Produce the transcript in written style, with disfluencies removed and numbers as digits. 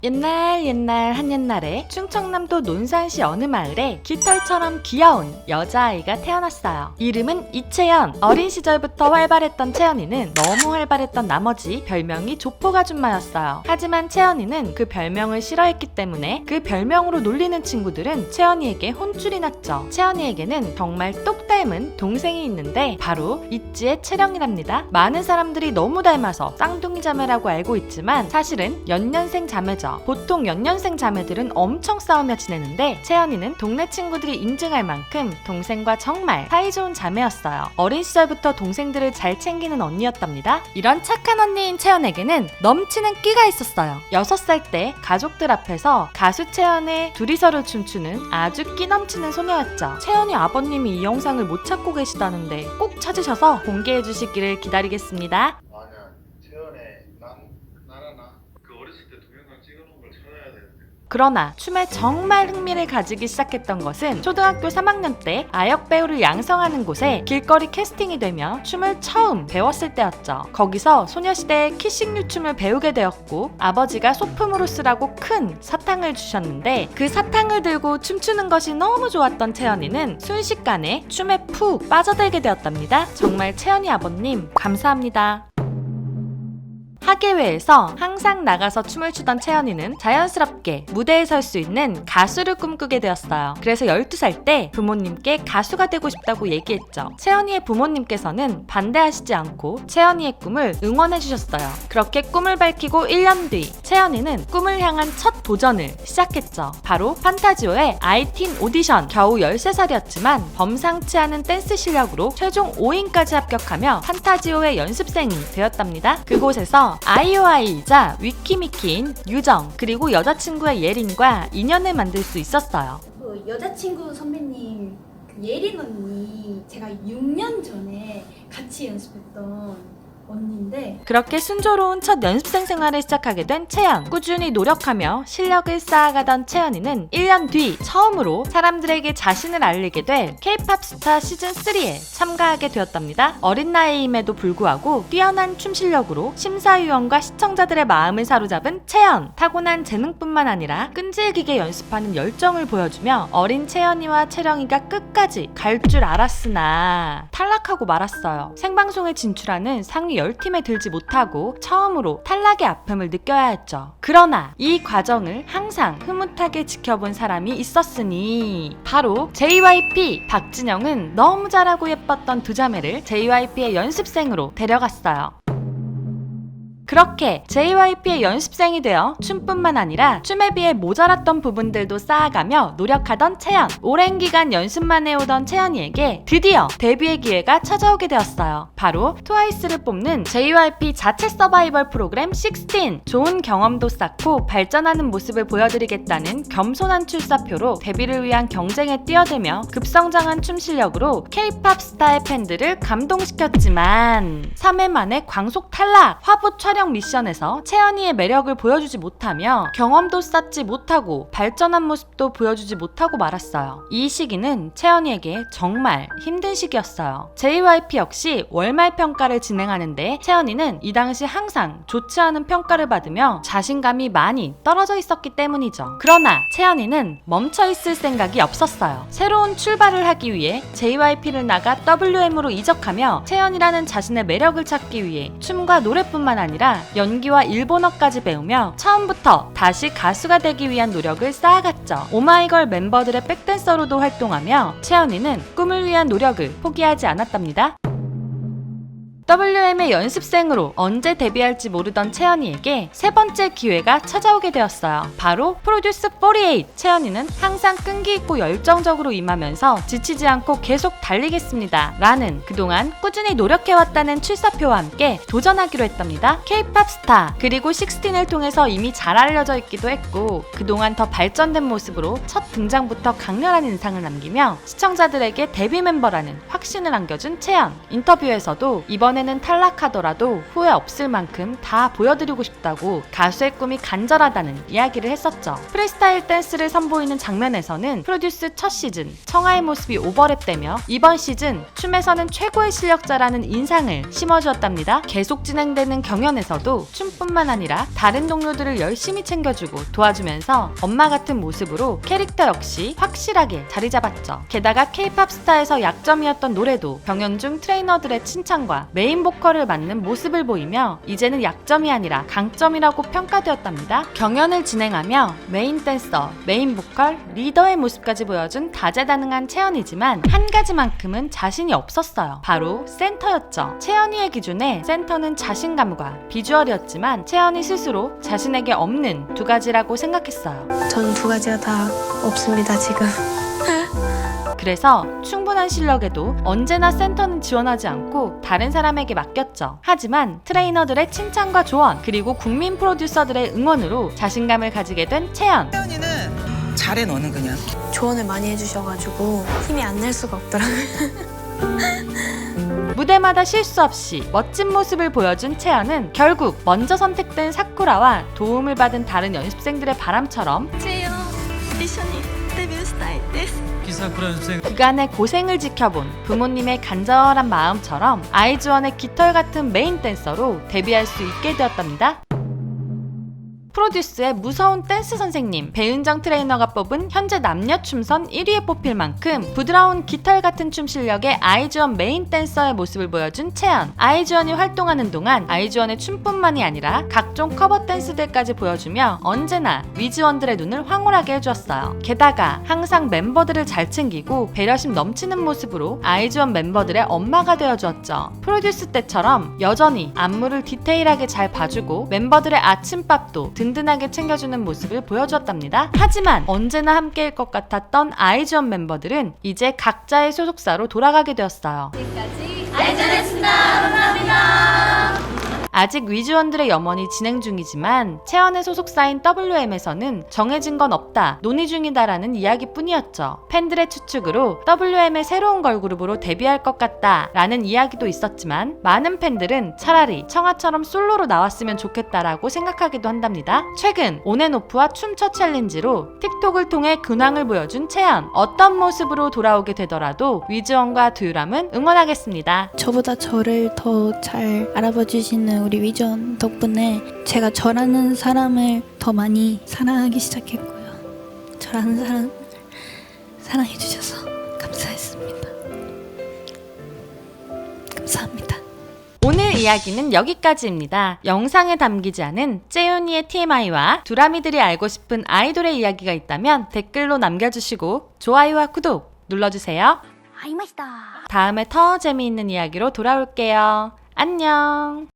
옛날 한옛날에 충청남도 논산시 어느 마을에 깃털처럼 귀여운 여자아이가 태어났어요. 이름은 이채연. 어린 시절부터 활발했던 채연이는 너무 활발했던 나머지 별명이 조폭아줌마였어요. 하지만 채연이는 그 별명을 싫어했기 때문에 그 별명으로 놀리는 친구들은 채연이에게 혼쭐이 났죠. 채연이에게는 정말 똑 닮은 동생이 있는데 바로 있지의 채령이랍니다. 많은 사람들이 너무 닮아서 쌍둥이 자매라고 알고 있지만 사실은 연년생 자매죠. 보통 연년생 자매들은 엄청 싸우며 지내는데 채연이는 동네 친구들이 인증할 만큼 동생과 정말 사이좋은 자매였어요. 어린 시절부터 동생들을 잘 챙기는 언니였답니다. 이런 착한 언니인 채연에게는 넘치는 끼가 있었어요. 6살 때 가족들 앞에서 가수 채연의 둘이서를 춤추는 아주 끼 넘치는 소녀였죠. 채연이 아버님이 이 영상을 못 찾고 계시다는데 꼭 찾으셔서 공개해 주시기를 기다리겠습니다. 그러나 춤에 정말 흥미를 가지기 시작했던 것은 초등학교 3학년 때 아역 배우를 양성하는 곳에 길거리 캐스팅이 되며 춤을 처음 배웠을 때였죠. 거기서 소녀시대의 키싱류 춤을 배우게 되었고 아버지가 소품으로 쓰라고 큰 사탕을 주셨는데 그 사탕을 들고 춤추는 것이 너무 좋았던 채연이는 순식간에 춤에 푹 빠져들게 되었답니다. 정말 채연이 아버님 감사합니다. 학예회에서 항상 나가서 춤을 추던 채연이는 자연스럽게 무대에 설 수 있는 가수를 꿈꾸게 되었어요. 그래서 12살 때 부모님께 가수가 되고 싶다고 얘기했죠. 채연이의 부모님께서는 반대하시지 않고 채연이의 꿈을 응원해주셨어요. 그렇게 꿈을 밝히고 1년 뒤 채연이는 꿈을 향한 첫 도전을 시작했죠. 바로 판타지오의 아이틴 오디션. 겨우 13살이었지만 범상치 않은 댄스 실력으로 최종 5인까지 합격하며 판타지오의 연습생이 되었답니다. 그곳에서 아이오아이이자 위키미키인 유정 그리고 여자친구의 예린과 인연을 만들 수 있었어요. 여자친구 선배님 예린 언니 제가 6년 전에 같이 연습했던 언니인데 그렇게 순조로운 첫 연습생 생활을 시작하게 된 채연. 꾸준히 노력하며 실력을 쌓아가던 채연이는 1년 뒤 처음으로 사람들에게 자신을 알리게 될 K-POP 스타 시즌3에 참가하게 되었답니다. 어린 나이임에도 불구하고 뛰어난 춤 실력으로 심사위원과 시청자들의 마음을 사로잡은 채연. 타고난 재능뿐만 아니라 끈질기게 연습하는 열정을 보여주며 어린 채연이와 채령이가 끝까지 갈 줄 알았으나 탈락하고 말았어요. 생방송에 진출하는 상위 10팀에 들지 못하고 처음으로 탈락의 아픔을 느껴야 했죠. 그러나 이 과정을 항상 흐뭇하게 지켜본 사람이 있었으니 바로 JYP. 박진영은 너무 잘하고 예뻤던 두 자매를 JYP의 연습생으로 데려갔어요. 그렇게 JYP의 연습생이 되어 춤뿐만 아니라 춤에 비해 모자랐던 부분들도 쌓아가며 노력하던 채연. 오랜 기간 연습만 해오던 채연이에게 드디어 데뷔의 기회가 찾아오게 되었어요. 바로 트와이스를 뽑는 JYP 자체 서바이벌 프로그램 16. 좋은 경험도 쌓고 발전하는 모습을 보여드리겠다는 겸손한 출사표로 데뷔를 위한 경쟁에 뛰어들며 급성장한 춤 실력으로 K-POP 스타의 팬들을 감동시켰지만 3회 만에 광속 탈락. 화보 촬영 미션에서 채연이의 매력을 보여주지 못하며 경험도 쌓지 못하고 발전한 모습도 보여주지 못하고 말았어요. 이 시기는 채연이에게 정말 힘든 시기였어요. JYP 역시 월말 평가를 진행하는데 채연이는 이 당시 항상 좋지 않은 평가를 받으며 자신감이 많이 떨어져 있었기 때문이죠. 그러나 채연이는 멈춰있을 생각이 없었어요. 새로운 출발을 하기 위해 JYP를 나가 WM으로 이적하며 채연이라는 자신의 매력을 찾기 위해 춤과 노래뿐만 아니라 연기와 일본어까지 배우며 처음부터 다시 가수가 되기 위한 노력을 쌓아갔죠. 오마이걸 멤버들의 백댄서로도 활동하며 채연이는 꿈을 위한 노력을 포기하지 않았답니다. WM의 연습생으로 언제 데뷔할지 모르던 채연이에게 세 번째 기회가 찾아오게 되었어요. 바로 프로듀스 48. 채연이는 항상 끈기 있고 열정적으로 임하면서 지치지 않고 계속 달리겠습니다 라는 그동안 꾸준히 노력해왔다는 출사표와 함께 도전하기로 했답니다. K-POP 스타 그리고 16을 통해서 이미 잘 알려져 있기도 했고 그동안 더 발전된 모습으로 첫 등장부터 강렬한 인상을 남기며 시청자들에게 데뷔 멤버라는 확신을 안겨준 채연. 인터뷰에서도 이번에 이번에는 탈락하더라도 후회 없을 만큼 다 보여드리고 싶다고 가수의 꿈이 간절하다는 이야기를 했었죠. 프리스타일 댄스를 선보이는 장면에서는 프로듀스 첫 시즌 청아의 모습이 오버랩되며 이번 시즌 춤에서는 최고의 실력자라는 인상을 심어주었답니다. 계속 진행되는 경연에서도 춤뿐만 아니라 다른 동료들을 열심히 챙겨주고 도와주면서 엄마 같은 모습으로 캐릭터 역시 확실하게 자리 잡았죠. 게다가 K-팝 스타에서 약점이었던 노래도 경연 중 트레이너들의 칭찬과 메인 보컬을 맡는 모습을 보이며 이제는 약점이 아니라 강점이라고 평가되었답니다. 경연을 진행하며 메인 댄서, 메인 보컬, 리더의 모습까지 보여준 다재다능한 채연이지만 한 가지만큼은 자신이 없었어요. 바로 센터였죠. 채연이의 기준에 센터는 자신감과 비주얼이었지만 채연이 스스로 자신에게 없는 두 가지라고 생각했어요. 전 두 가지가 다 없습니다, 지금. 그래서 충분한 실력에도 언제나 센터는 지원하지 않고 다른 사람에게 맡겼죠. 하지만 트레이너들의 칭찬과 조언 그리고 국민 프로듀서들의 응원으로 자신감을 가지게 된 채연. 채연이는 잘해 너는 그냥. 조언을 많이 해주셔가지고 힘이 안 날 수가 없더라고요. 무대마다 실수 없이 멋진 모습을 보여준 채연은 결국 먼저 선택된 사쿠라와 도움을 받은 다른 연습생들의 바람처럼 그간의 고생을 지켜본 부모님의 간절한 마음처럼 아이즈원의 깃털 같은 메인 댄서로 데뷔할 수 있게 되었답니다. 프로듀스의 무서운 댄스 선생님 배은정 트레이너가 뽑은 현재 남녀 춤선 1위에 뽑힐 만큼 부드러운 깃털 같은 춤 실력의 아이즈원 메인 댄서의 모습을 보여준 채연. 아이즈원이 활동하는 동안 아이즈원의 춤뿐만이 아니라 각종 커버 댄스들까지 보여주며 언제나 위즈원들의 눈을 황홀하게 해주었어요. 게다가 항상 멤버들을 잘 챙기고 배려심 넘치는 모습으로 아이즈원 멤버들의 엄마가 되어주었죠. 프로듀스 때처럼 여전히 안무를 디테일하게 잘 봐주고 멤버들의 아침밥도 든든하게 챙겨주는 모습을 보여주었답니다. 하지만 언제나 함께일 것 같았던 아이즈원 멤버들은 이제 각자의 소속사로 돌아가게 되었어요. 지금까지 아이즈원이었습니다. 감사합니다. 아직 위즈원들의 염원이 진행 중이지만 채연의 소속사인 WM에서는 정해진 건 없다, 논의 중이다라는 이야기뿐이었죠. 팬들의 추측으로 WM의 새로운 걸그룹으로 데뷔할 것 같다 라는 이야기도 있었지만 많은 팬들은 차라리 청아처럼 솔로로 나왔으면 좋겠다라고 생각하기도 한답니다. 최근 온앤오프와 춤춰 챌린지로 틱톡을 통해 근황을 보여준 채연. 어떤 모습으로 돌아오게 되더라도 위즈원과 두유람은 응원하겠습니다. 저보다 저를 더 잘 알아봐 주시는 우리 위전 덕분에 제가 저라는 사람을 더 많이 사랑하기 시작했고요. 저라는 사람을 사랑해 주셔서 감사했습니다. 감사합니다. 오늘 이야기는 여기까지입니다. 영상에 담기지 않은 째윤이의 TMI와 두라미들이 알고 싶은 아이돌의 이야기가 있다면 댓글로 남겨주시고 좋아요와 구독 눌러주세요. 다음에 더 재미있는 이야기로 돌아올게요. 안녕.